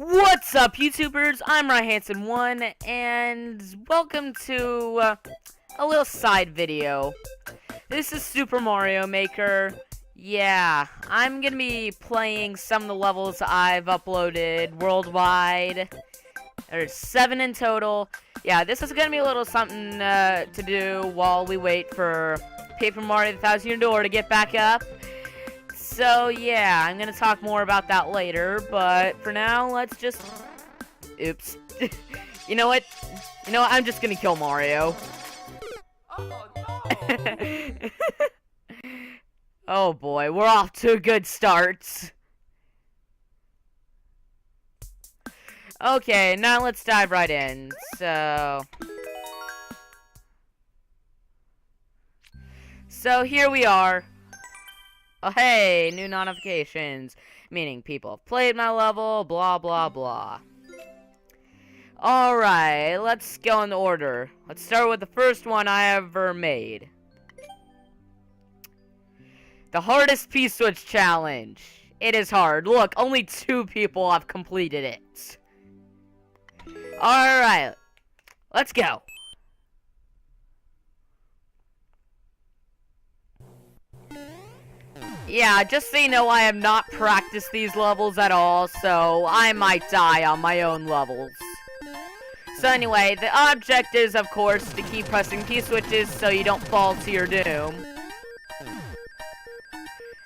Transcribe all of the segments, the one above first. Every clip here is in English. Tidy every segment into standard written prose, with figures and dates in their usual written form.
What's up, YouTubers? I'm RyanHanson1, and welcome to a little side video. This is Super Mario Maker. Yeah, I'm gonna be playing some of the levels I've uploaded worldwide. There's 7 in total. Yeah, this is gonna be a little something to do while we wait for Paper Mario the Thousand Year Door to get back up. So, yeah, I'm gonna talk more about that later, but for now, let's just... Oops. You know what? I'm just gonna kill Mario. Oh, no. Oh boy, we're off to a good start. Okay, now let's dive right in. So here we are. Oh, hey, new notifications, meaning people have played my level, blah, blah, blah. Alright, let's go in order. Let's start with the first one I ever made. The hardest P-Switch challenge. It is hard. Look, only 2 people have completed it. Alright, let's go. Yeah, just so you know, I have not practiced these levels at all, so I might die on my own levels. So anyway, the object is, of course, to keep pressing P-switches so you don't fall to your doom.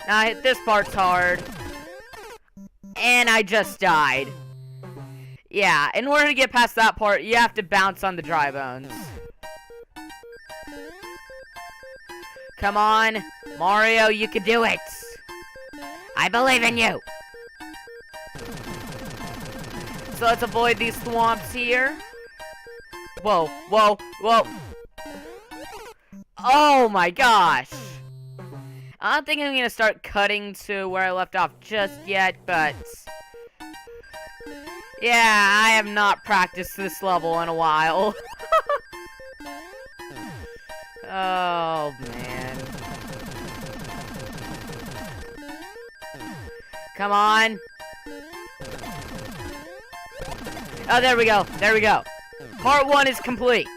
Now, this part's hard. And I just died. Yeah, in order to get past that part, you have to bounce on the dry bones. Come on, Mario, you can do it. I believe in you. So let's avoid these swamps here. Whoa, whoa, whoa. Oh my gosh. I don't think I'm gonna start cutting to where I left off just yet, but... yeah, I have not practiced this level in a while. Oh, man. Come on. Oh, there we go. There we go. Part 1 is complete.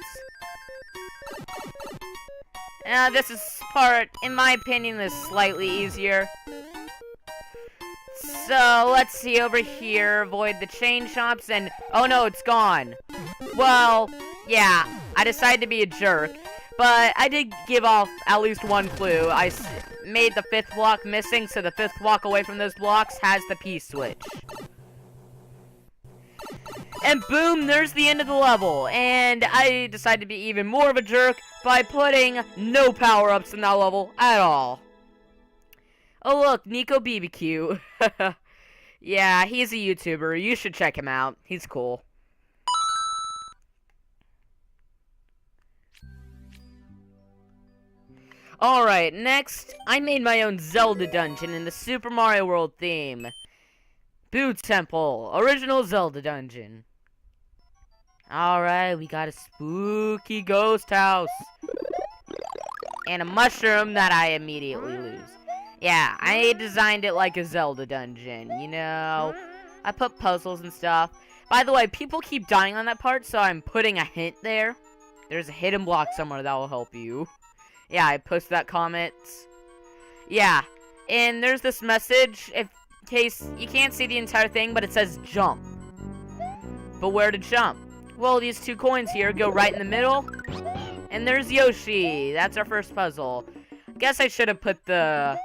Now, this is part, in my opinion, is slightly easier. So, let's see over here. Avoid the chain shops and... oh, no, it's gone. Well, yeah. I decided to be a jerk. But I did give off at least one clue. I made the 5th block missing, so the 5th block away from those blocks has the P-switch. And boom, there's the end of the level. And I decided to be even more of a jerk by putting no power-ups in that level at all. Oh look, Nico BBQ. Yeah, he's a YouTuber. You should check him out. He's cool. Alright, next, I made my own Zelda dungeon in the Super Mario World theme. Boo Temple, original Zelda dungeon. Alright, we got a spooky ghost house. And a mushroom that I immediately lose. Yeah, I designed it like a Zelda dungeon, you know. I put puzzles and stuff. By the way, people keep dying on that part, so I'm putting a hint there. There's a hidden block somewhere that will help you. Yeah, I posted that comment. Yeah, and there's this message, in case you can't see the entire thing, but it says jump. But where to jump? Well, these 2 coins here go right in the middle. And there's Yoshi. That's our first puzzle. Guess I should have put the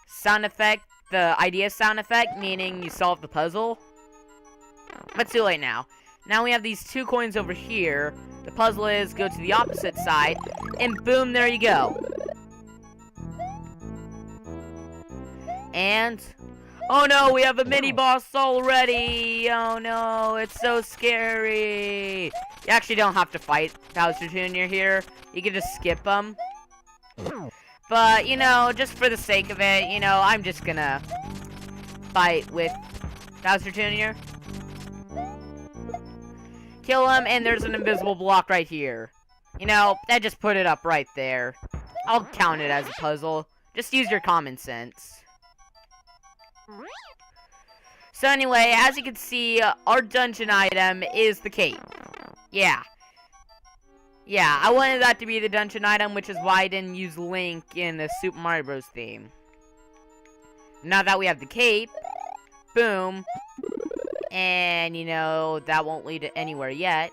sound effect, the idea sound effect, meaning you solve the puzzle. But too late now. Now we have these 2 coins over here. The puzzle is go to the opposite side, and boom, there you go. And, oh no, we have a mini-boss already. Oh no, it's so scary. You actually don't have to fight Bowser Jr. here. You can just skip them. But, you know, just for the sake of it, you know, I'm just gonna fight with Bowser Jr. Kill him, and there's an invisible block right here. You know, I just put it up right there. I'll count it as a puzzle. Just use your common sense. So anyway, as you can see, our dungeon item is the cape. Yeah. Yeah, I wanted that to be the dungeon item, which is why I didn't use Link in the Super Mario Bros. Theme. Now that we have the cape, boom, and, you know, that won't lead to anywhere yet.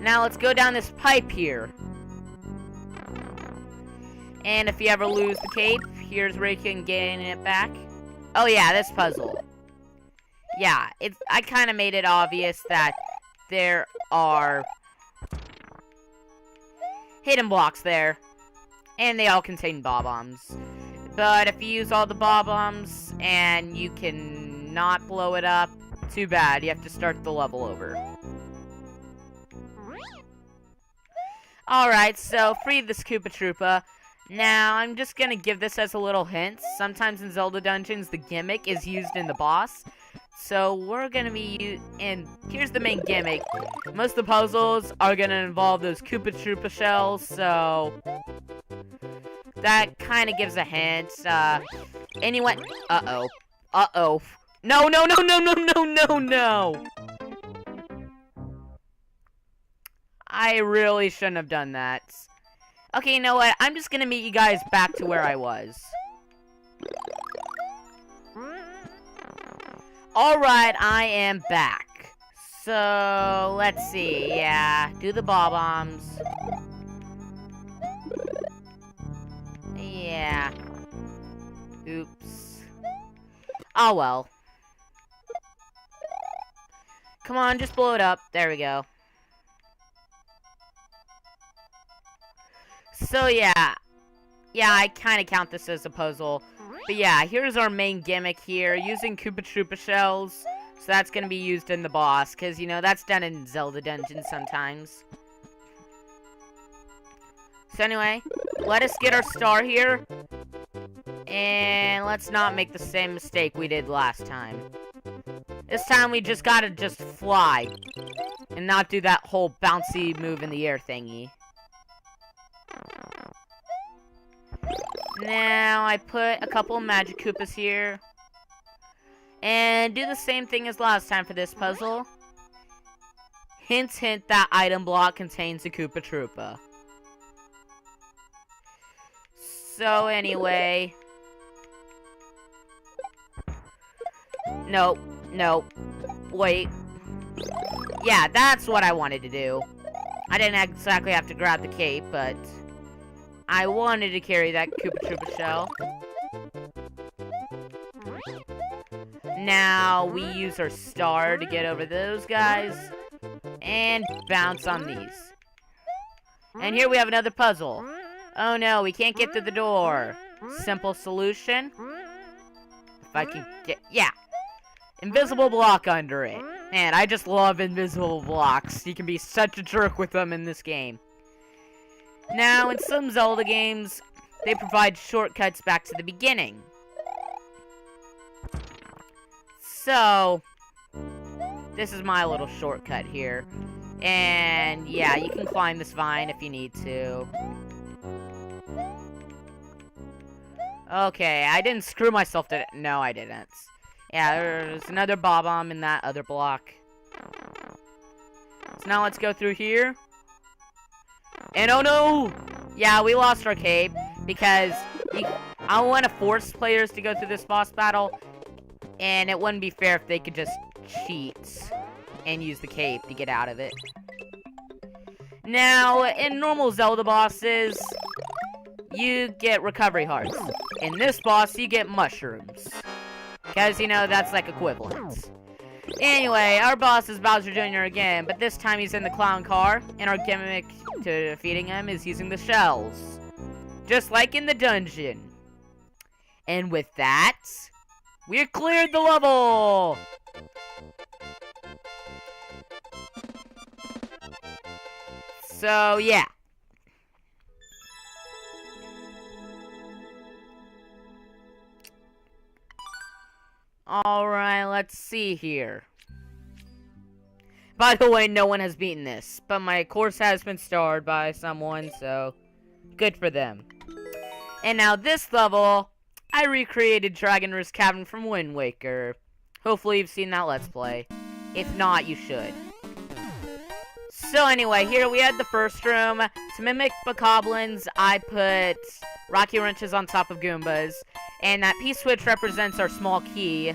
Now let's go down this pipe here. And if you ever lose the cape, here's where you can gain it back. Oh yeah, this puzzle. Yeah, I kind of made it obvious that there are hidden blocks there. And they all contain bob-ombs. But if you use all the bob-ombs and you can not blow it up, too bad. You have to start the level over. Alright, so free this Koopa Troopa. Now, I'm just gonna give this as a little hint. Sometimes in Zelda dungeons, the gimmick is used in the boss. So, we're gonna be and here's the main gimmick. Most of the puzzles are gonna involve those Koopa Troopa shells, so that kind of gives a hint. Anyway, uh-oh. Uh-oh. No, no, no, no, no, no, no, no! I really shouldn't have done that. Okay, you know what? I'm just gonna meet you guys back to where I was. Alright, I am back. So, let's see. Yeah, do the bob-ombs. Yeah. Oops. Oh well. Come on, just blow it up. There we go. So yeah. Yeah, I kind of count this as a puzzle. But yeah, here's our main gimmick here. Using Koopa Troopa shells. So that's going to be used in the boss. Because, you know, that's done in Zelda dungeons sometimes. So anyway, let us get our star here. And let's not make the same mistake we did last time. This time we just gotta fly. And not do that whole bouncy move in the air thingy. Now, I put a couple of Magic Koopas here. And do the same thing as last time for this puzzle. Hint, hint, that item block contains a Koopa Troopa. So, anyway. Nope, nope. Wait. Yeah, that's what I wanted to do. I didn't exactly have to grab the cape, but I wanted to carry that Koopa Troopa shell. Now, we use our star to get over those guys. And bounce on these. And here we have another puzzle. Oh no, we can't get through the door. Simple solution. If I can get... yeah. Invisible block under it. Man, I just love invisible blocks. You can be such a jerk with them in this game. Now, in some Zelda games, they provide shortcuts back to the beginning. So, this is my little shortcut here. And, yeah, you can climb this vine if you need to. Okay, I didn't screw myself to... no, I didn't. Yeah, there's another bob-omb in that other block. So now let's go through here. And oh no! Yeah, we lost our cape. Because I want to force players to go through this boss battle. And it wouldn't be fair if they could just cheat and use the cape to get out of it. Now, in normal Zelda bosses, you get recovery hearts. In this boss, you get mushrooms. Because, you know, that's like equivalent. Anyway, our boss is Bowser Jr. again, but this time he's in the clown car, and our gimmick to defeating him is using the shells. Just like in the dungeon. And with that, we've cleared the level! So, yeah. Alright, let's see here. By the way, no one has beaten this, but my course has been starred by someone, so good for them. And now this level, I recreated Dragon Roost Cavern from Wind Waker. Hopefully you've seen that Let's Play. If not, you should. So anyway, here we had the first room. To mimic bokoblins, I put rocky wrenches on top of Goombas. And that P-switch represents our small key.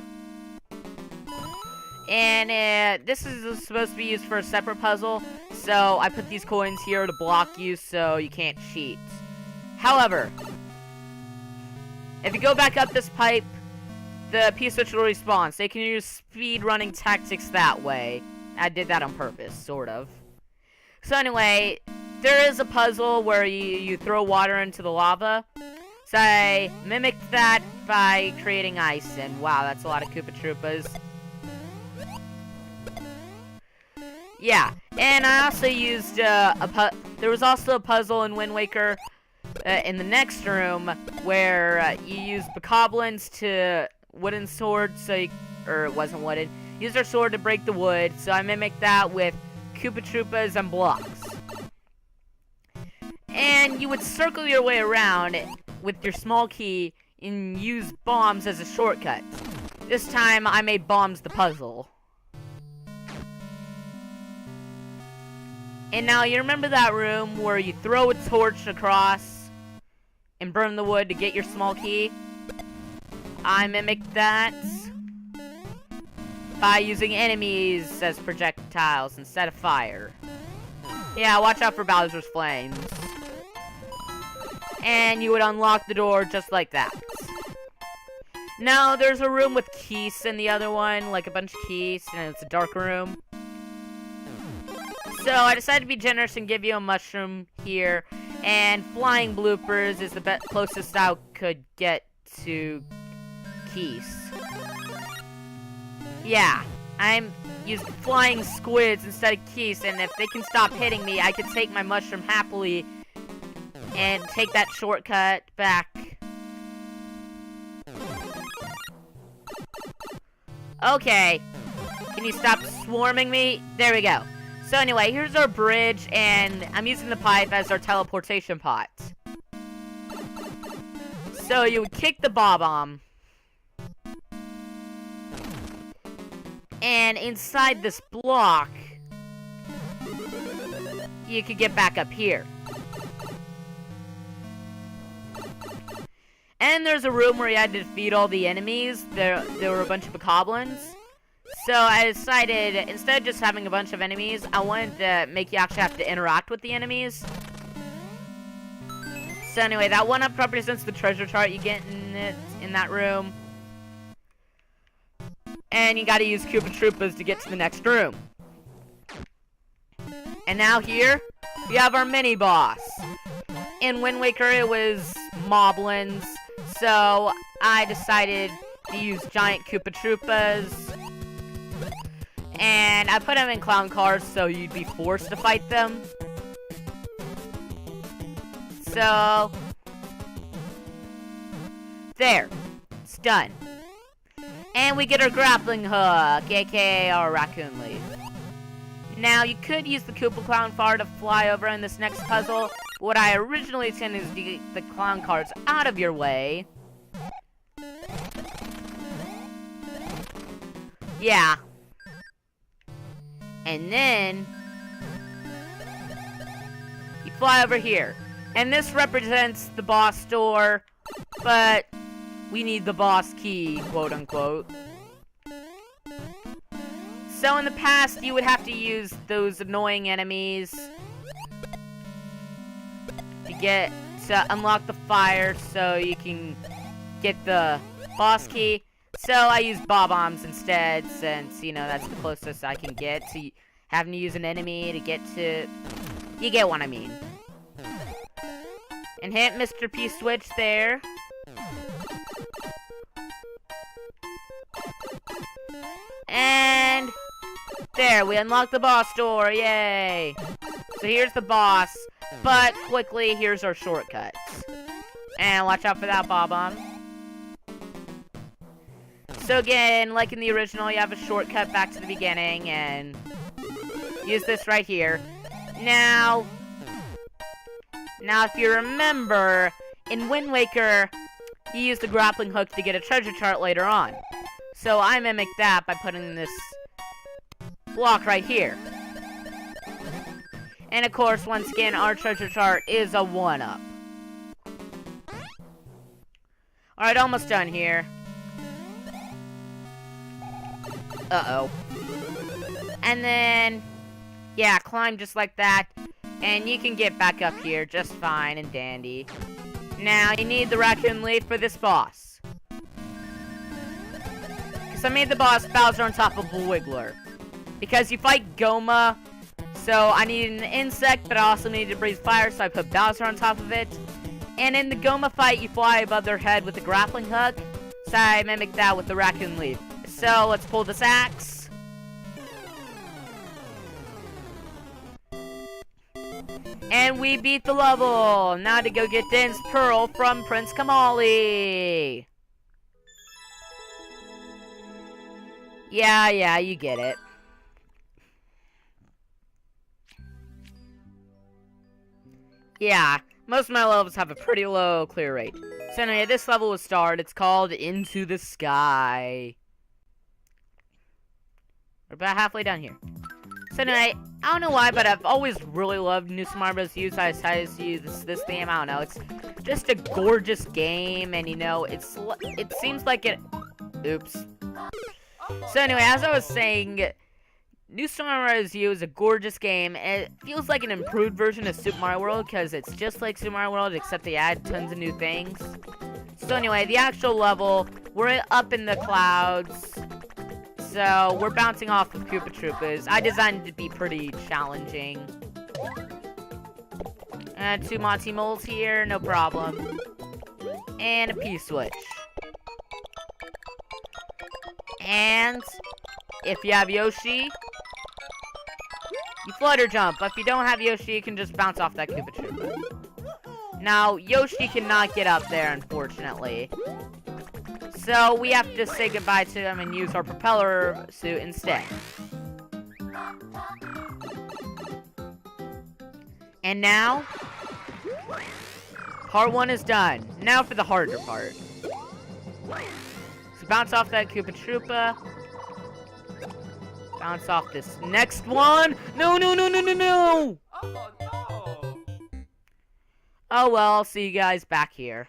And this is supposed to be used for a separate puzzle. So I put these coins here to block you so you can't cheat. However, if you go back up this pipe, the P-switch will respawn. So you can use speed running tactics that way. I did that on purpose, sort of. So anyway, there is a puzzle where you throw water into the lava. So I mimicked that by creating ice, and wow, that's a lot of Koopa Troopas. Yeah, and I also used there was also a puzzle in Wind Waker in the next room where you use bokoblins to wooden sword, or it wasn't wooden. Use their sword to break the wood, so I mimicked that with Koopa Troopas and blocks. And you would circle your way around with your small key and use bombs as a shortcut. This time I made bombs the puzzle. And now you remember that room where you throw a torch across and burn the wood to get your small key? I mimicked that by using enemies as projectiles instead of fire. Yeah, watch out for Bowser's flames. And you would unlock the door just like that. Now, there's a room with keys in the other one, like a bunch of keys, and it's a dark room. So I decided to be generous and give you a mushroom here, and flying bloopers is the closest I could get to keys. Yeah, I'm using flying squids instead of keys, and if they can stop hitting me, I can take my mushroom happily and take that shortcut back. Okay, can you stop swarming me? There we go. So anyway, here's our bridge, and I'm using the pipe as our teleportation pot. So you would kick the bomb. And inside this block, you could get back up here. And there's a room where you had to defeat all the enemies. There were a bunch of bokoblins. So I decided, instead of just having a bunch of enemies, I wanted to make you actually have to interact with the enemies. So anyway, that one up represents the treasure chart you get in that room. And you gotta use Koopa Troopas to get to the next room. And now here, we have our mini-boss. In Wind Waker, it was moblins. So I decided to use giant Koopa Troopas. And I put them in clown cars so you'd be forced to fight them. So there. It's done. And we get our grappling hook, aka our raccoon leaf. Now, you could use the Koopa Clown Car to fly over in this next puzzle. What I originally intended is to get the clown cars out of your way. Yeah. And then you fly over here. And this represents the boss door, but we need the boss key, quote unquote. So in the past, you would have to use those annoying enemies to unlock the fire so you can get the boss key. So I use bob-ombs instead, since, you know, that's the closest I can get to having to use an enemy to get to... You get what I mean. And hit Mr. P-switch there. And there, we unlocked the boss door, yay! So here's the boss, but quickly, here's our shortcuts. And watch out for that bob-omb. So again, like in the original, you have a shortcut back to the beginning, and use this right here. Now, if you remember, in Wind Waker, you use the grappling hook to get a treasure chart later on. So I mimic that by putting this block right here. And of course, once again, our treasure chart is a 1-up. Alright, almost done here. Uh-oh. And then, yeah, climb just like that. And you can get back up here just fine and dandy. Now, you need the raccoon leaf for this boss. Because I made the boss Bowser on top of a Wiggler. Because you fight Goma, so I needed an insect, but I also needed to breathe fire, so I put Bowser on top of it. And in the Goma fight, you fly above their head with the grappling hook, so I mimicked that with the raccoon leaf. So, let's pull this axe. And we beat the level! Now to go get Din's Pearl from Prince Kamali! Yeah, you get it. Yeah, most of my levels have a pretty low clear rate. So anyway, this level was starred. It's called Into the Sky. We're about halfway down here. So anyway, I don't know why, but I've always really loved New Super Mario Bros. U. So I decided to use this theme. I don't know. It's just a gorgeous game, and you know, it seems like it. Oops. So anyway, as I was saying, New Super Mario Bros. U is a gorgeous game, and it feels like an improved version of Super Mario World, because it's just like Super Mario World, except they add tons of new things. So anyway, the actual level, we're up in the clouds, so we're bouncing off of Koopa Troopas. I designed it to be pretty challenging. And 2 Monty Moles here, no problem. And a P-switch. And if you have Yoshi, you flutter jump. But if you don't have Yoshi, you can just bounce off that Koopa Troopa. Now, Yoshi cannot get up there, unfortunately. So, we have to say goodbye to him and use our propeller suit instead. And now, part 1 is done. Now for the harder part. So, bounce off that Koopa Troopa. Bounce off this next one. No! Oh, no. Oh well, I'll see you guys back here.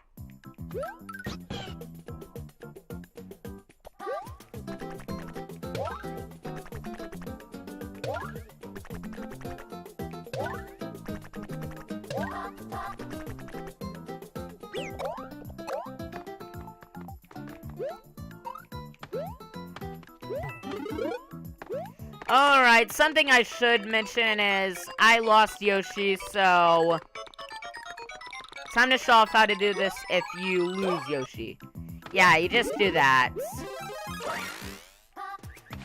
Alright, something I should mention is I lost Yoshi, so time to show off how to do this if you lose Yoshi. Yeah, you just do that.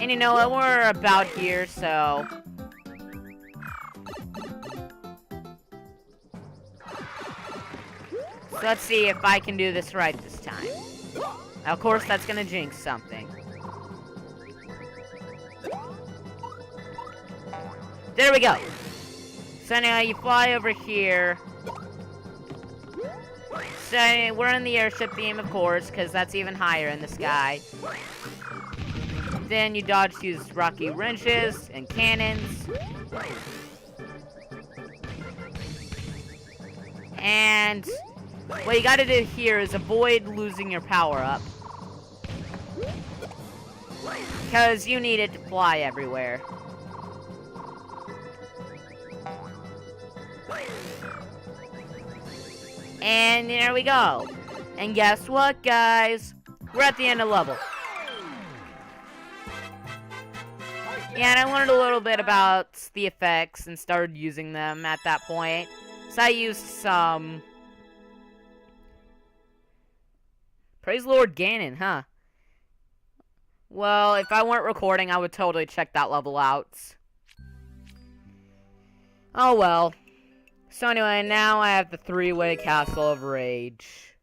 And you know what, we're about here, so let's see if I can do this right this time. Now, of course, that's gonna jinx something. There we go. So now you fly over here. So we're in the airship beam, of course, because that's even higher in the sky. Then you dodge these rocky wrenches and cannons. And what you gotta do here is avoid losing your power up. Because you need it to fly everywhere. And there we go. And guess what, guys? We're at the end of level. Yeah, and I learned a little bit about the effects and started using them at that point. So I used some... Praise Lord Ganon, huh? Well, if I weren't recording, I would totally check that level out. Oh well. So anyway, now I have the 3-way Castle of Rage.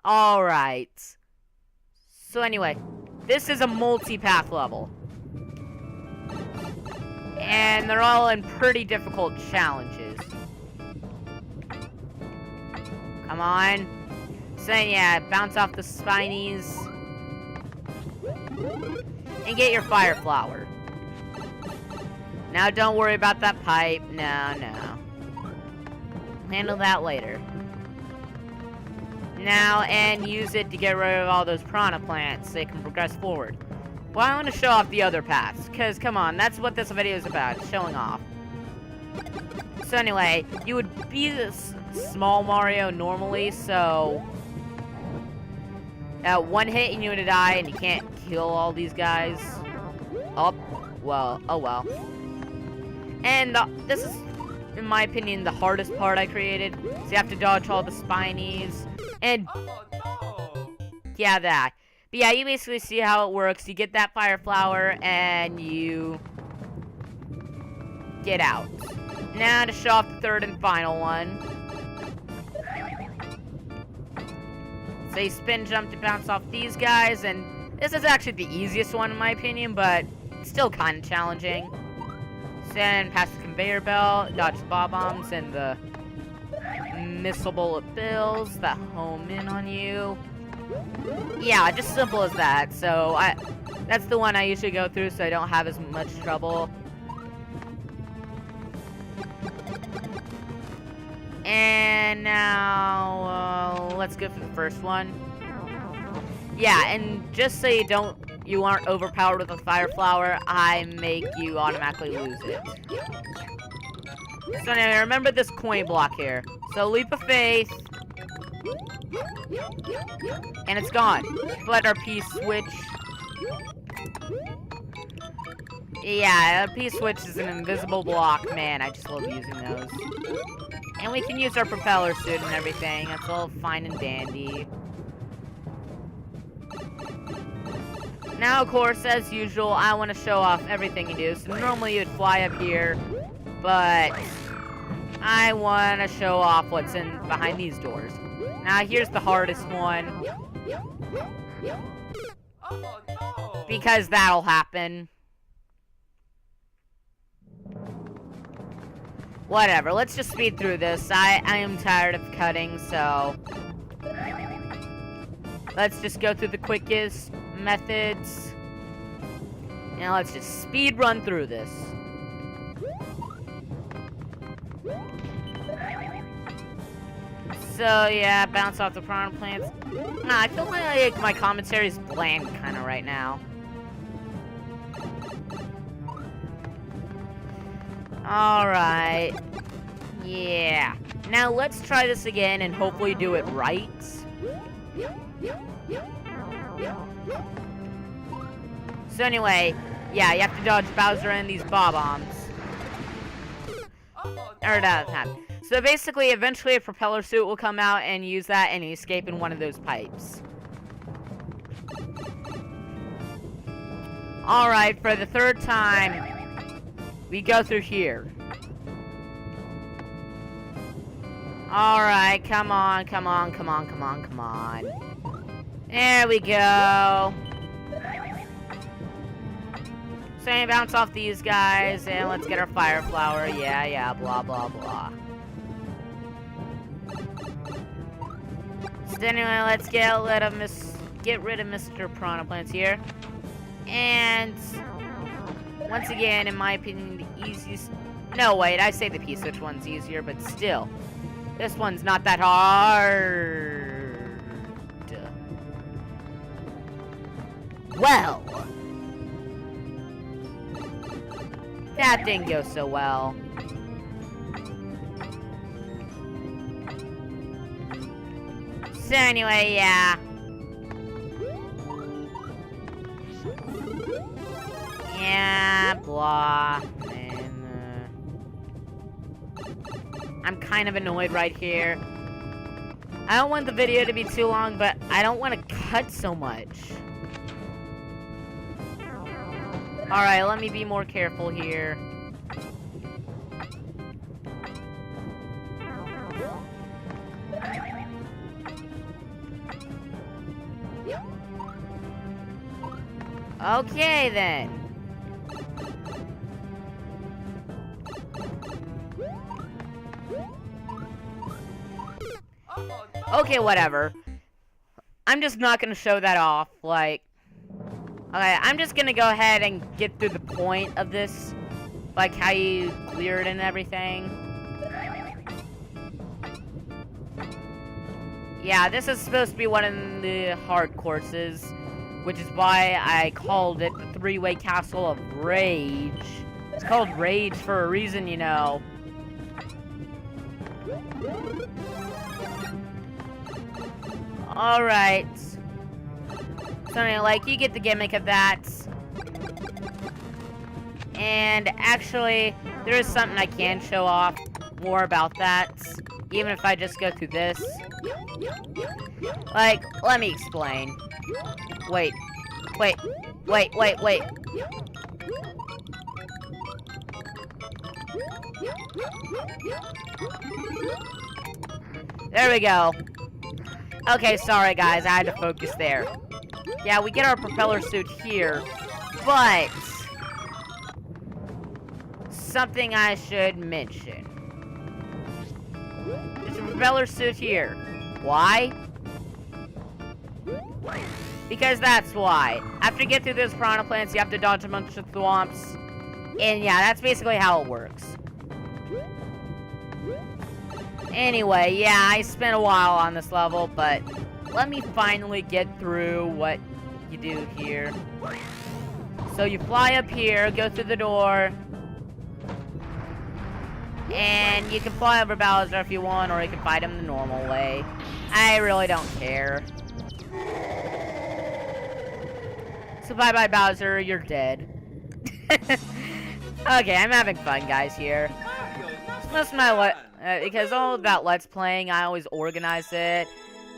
Alright. So anyway, this is a multi-path level. And they're all in pretty difficult challenges. Come on. So yeah, bounce off the spinies. And get your fire flower. Now don't worry about that pipe. No, no. Handle that later. Now, and use it to get rid of all those piranha plants so they can progress forward. Well, I want to show off the other paths, because, come on, that's what this video is about, showing off. So anyway, you would be this small Mario normally, so... one hit and you would die, and you can't kill all these guys. Oh, well, oh well. And this is, in my opinion, the hardest part I created. So you have to dodge all the spinies. And, Oh no! yeah, that. But yeah, you basically see how it works. You get that fire flower, and you get out. Now to show off the third and final one. So you spin jump to bounce off these guys, and this is actually the easiest one in my opinion, but still kind of challenging. Then past the conveyor belt, dodge the bob-bombs and the missile bullet bills that home in on you. Yeah, just simple as that. So that's the one I usually go through so I don't have as much trouble. And now, let's go for the first one. Yeah, and just so you aren't overpowered with a fire flower, I make you automatically lose it. So now remember this coin block here. So leap of faith. And it's gone. But our P-switch. Yeah, a P-switch is an invisible block. Man, I just love using those. And we can use our propeller suit and everything. That's all fine and dandy. Now, of course, as usual, I want to show off everything you do. So normally you'd fly up here, but I want to show off what's in behind these doors. Now, here's the hardest one. Oh no! Because that'll happen. Whatever, let's just speed through this. I am tired of cutting, so... Let's just go through the quickest methods. Now let's just speed run through this. So yeah, bounce off the piranha plants. Nah, I feel like my commentary is bland kind of right now. Alright. Yeah. Now let's try this again and hopefully do it right. So anyway, yeah, you have to dodge Bowser and these bob-bombs. Or that. So basically, eventually a propeller suit will come out and use that and escape in one of those pipes. Alright, for the third time, we go through here. Alright, come on, come on, come on, come on, come on. There we go. So I bounce off these guys, and let's get our fire flower. Yeah, yeah, blah, blah, blah. So anyway, let's get rid of Mr. Piranha Plants here. And once again, in my opinion, the easiest... No, wait, I say the P-switch one's easier, but still. This one's not that hard. Well. That didn't go so well. So anyway, yeah. Yeah, blah. And, I'm kind of annoyed right here. I don't want the video to be too long, but I don't want to cut so much. Alright, let me be more careful here. Okay, then. Oh Okay, whatever. I'm just not gonna show that off. Like, okay, I'm just gonna go ahead and get through the point of this. Like how you clear it and everything. Yeah, this is supposed to be one of the hard courses, which is why I called it the three-way castle of rage. It's called rage for a reason, you know. Alright. So anyway, like, you get the gimmick of that. And actually, there is something I can show off more about that, even if I just go through this. Like, let me explain. Wait. There we go. Okay, sorry guys, I had to focus there. Yeah, we get our propeller suit here, but something I should mention. There's a propeller suit here. Why? Because that's why. After you get through those piranha plants, you have to dodge a bunch of thwomps. And yeah, that's basically how it works. Anyway, yeah, I spent a while on this level, but let me finally get through what you do here. So you fly up here, go through the door, and you can fly over Bowser if you want, or you can fight him the normal way. I really don't care. So bye-bye, Bowser, you're dead. Okay, I'm having fun, guys, here. Most of my because all of that Let's Playing, I always organize it,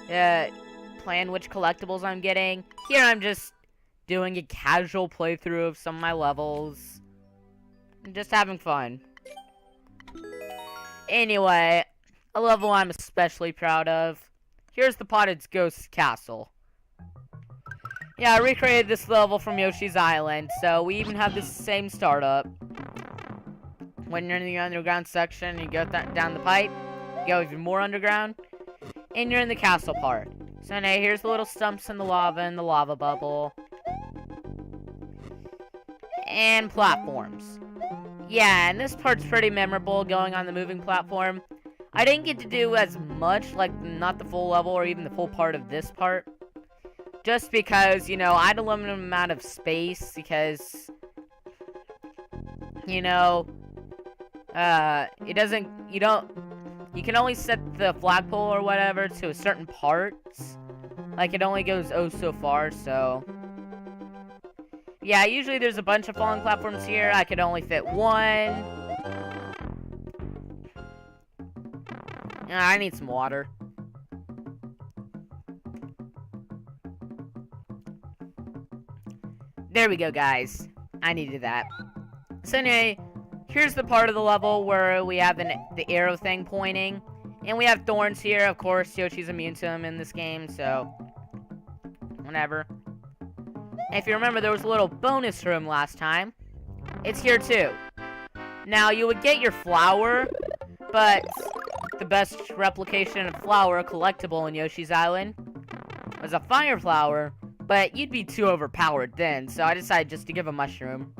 plan which collectibles I'm getting. Here I'm just doing a casual playthrough of some of my levels. I'm just having fun. Anyway, a level I'm especially proud of. Here's the Pottage Ghost Castle. Yeah, I recreated this level from Yoshi's Island, so we even have the same startup. When you're in the underground section, you go down the pipe, you go even more underground, and you're in the castle part. So now here's the little stumps in the lava and the lava bubble. And platforms. Yeah, and this part's pretty memorable, going on the moving platform. I didn't get to do as much, like, not the full level or even the full part of this part. Just because, you know, I had a limited amount of space because, you know, you can only set the flagpole or whatever to a certain part. Like, it only goes oh so far, so. Yeah, usually there's a bunch of falling platforms here. I could only fit one. I need some water. There we go, guys. I needed that. So anyway, here's the part of the level where we have the arrow thing pointing. And we have thorns here. Of course, Yoshi's immune to them in this game, so whatever. And if you remember, there was a little bonus room last time. It's here too. Now, you would get your flower, but the best replication of flower collectible in Yoshi's Island was a fire flower, but you'd be too overpowered then, so I decided just to give a mushroom.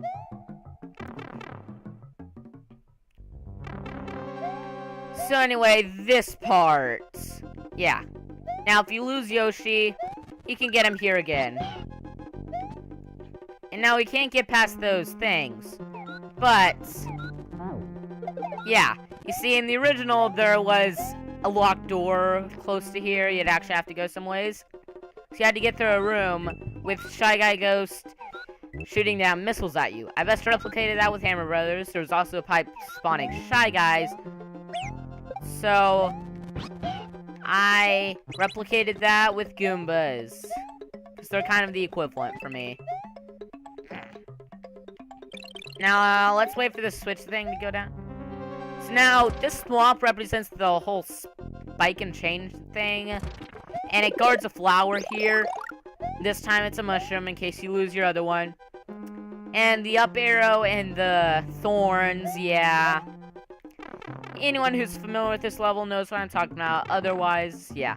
So anyway, this part. Yeah. Now, if you lose Yoshi, you can get him here again. And now we can't get past those things. But, yeah. You see, in the original, there was a locked door close to here. You'd actually have to go some ways. So you had to get through a room with Shy Guy Ghost shooting down missiles at you. I best replicated that with Hammer Brothers. There was also a pipe spawning Shy Guys. So, I replicated that with Goombas. Because they're kind of the equivalent for me. Now, let's wait for the switch thing to go down. So now, this swamp represents the whole spike and change thing. And it guards a flower here. This time it's a mushroom in case you lose your other one. And the up arrow and the thorns, yeah. Anyone who's familiar with this level knows what I'm talking about. Otherwise, yeah.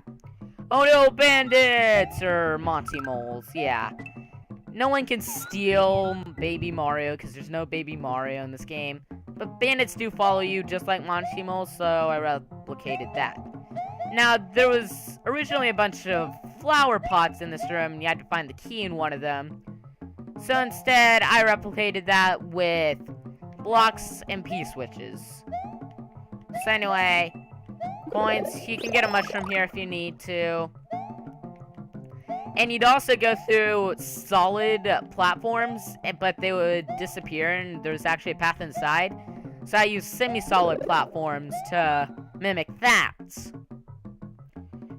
Oh no, bandits! Or Monty Moles, yeah. No one can steal Baby Mario, because there's no Baby Mario in this game. But bandits do follow you, just like Monty Moles, so I replicated that. Now, there was originally a bunch of flower pots in this room, and you had to find the key in one of them. So instead, I replicated that with blocks and P-switches. So anyway, coins, you can get a mushroom here if you need to. And you'd also go through solid platforms, but they would disappear, and there's actually a path inside. So I use semi-solid platforms to mimic that.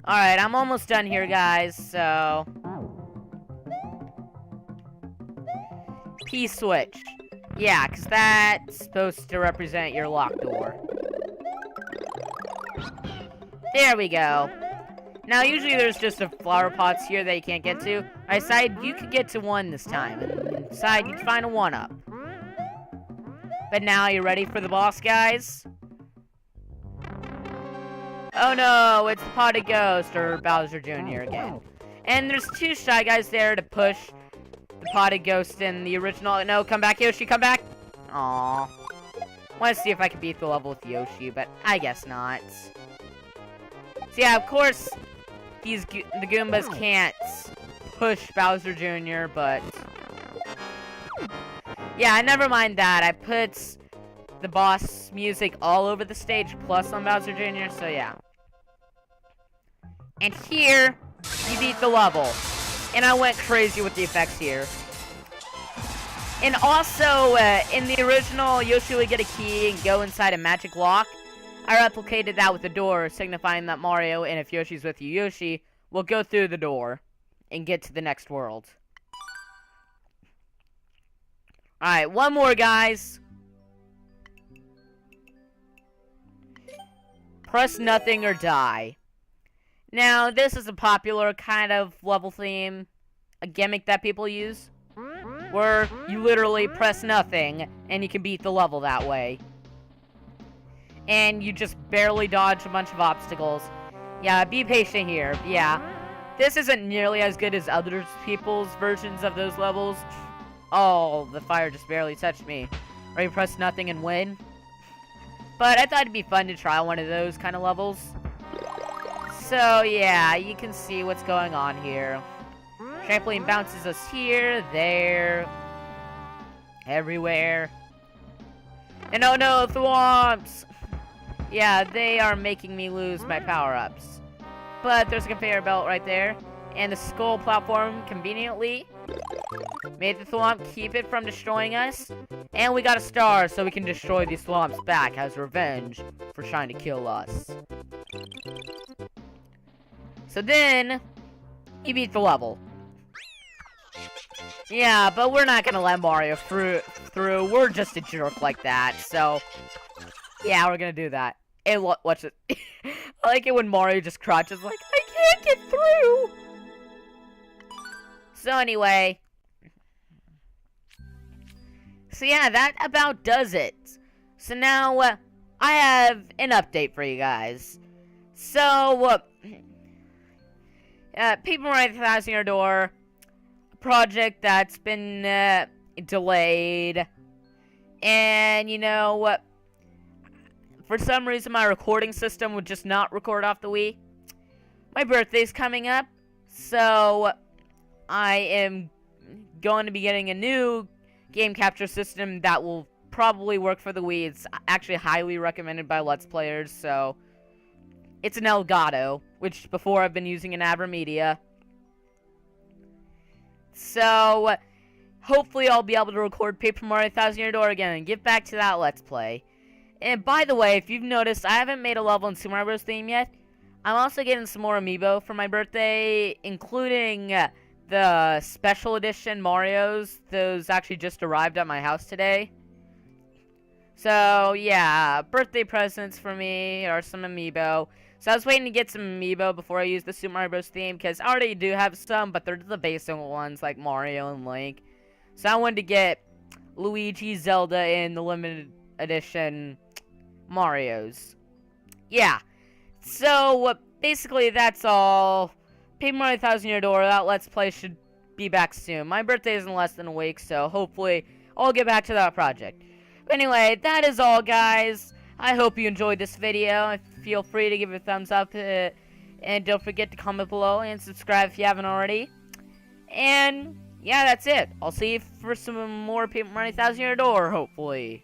Alright, I'm almost done here, guys, so... P-switch. Yeah, because that's supposed to represent your locked door. There we go. Now, usually there's just a flower pots here that you can't get to. I decided you could get to one this time, and inside you can find a 1-up. But now, you ready for the boss, guys? Oh no, it's the Pottage Ghost, or Bowser Jr. again. And there's 2 Shy Guys there to push the Pottage Ghost in the original. No, come back, Yoshi, come back! Aww. Want to see if I can beat the level with Yoshi, but I guess not. So yeah, of course, the Goombas can't push Bowser Jr., but... yeah, never mind that. I put the boss music all over the stage, plus on Bowser Jr., so yeah. And here, you beat the level. And I went crazy with the effects here. And also, in the original, Yoshi would get a key and go inside a magic lock. I replicated that with a door, signifying that Mario, and if Yoshi's with you, Yoshi, will go through the door and get to the next world. Alright, one more, guys. Press nothing or die. Now, this is a popular kind of level theme, a gimmick that people use, where you literally press nothing, and you can beat the level that way. And you just barely dodge a bunch of obstacles. Yeah, be patient here. Yeah, this isn't nearly as good as other people's versions of those levels. Oh, the fire just barely touched me. Or you press nothing and win. But I thought it'd be fun to try one of those kind of levels. So, yeah, you can see what's going on here. Trampoline bounces us here, there, everywhere. And oh no, thwomps! Yeah, they are making me lose my power-ups. But there's a conveyor belt right there. And the skull platform conveniently made the thwomp keep it from destroying us. And we got a star so we can destroy these thwomps back as revenge for trying to kill us. So then, you beat the level. Yeah, but we're not gonna let Mario through. We're just a jerk like that, so... yeah, we're gonna do that. And watch it. I like it when Mario just crouches like, I can't get through! So anyway. So yeah, that about does it. So now, I have an update for you guys. So, Paper Mario 1000 Door, a project that's been, delayed. And, you know what? For some reason, my recording system would just not record off the Wii. My birthday's coming up, so I am going to be getting a new game capture system that will probably work for the Wii. It's actually highly recommended by Let's Players, so it's an Elgato, which before I've been using an Avermedia. So hopefully I'll be able to record Paper Mario 1000 Door again and get back to that Let's Play. And by the way, if you've noticed, I haven't made a level in Super Mario Bros. Theme yet. I'm also getting some more amiibo for my birthday, including the special edition Marios. Those actually just arrived at my house today. So, yeah, birthday presents for me are some amiibo. So I was waiting to get some amiibo before I use the Super Mario Bros. Theme, because I already do have some, but they're the basic ones like Mario and Link. So I wanted to get Luigi, Zelda, and the limited edition Marios. Yeah. So, basically, that's all Paper Money Thousand Year Door, that Let's Play should be back soon. My birthday is in less than a week, so hopefully I'll get back to that project. But anyway, that is all, guys. I hope you enjoyed this video. Feel free to give it a thumbs up, and don't forget to comment below and subscribe if you haven't already. And yeah, that's it. I'll see you for some more Paper Money Thousand Year Door, hopefully.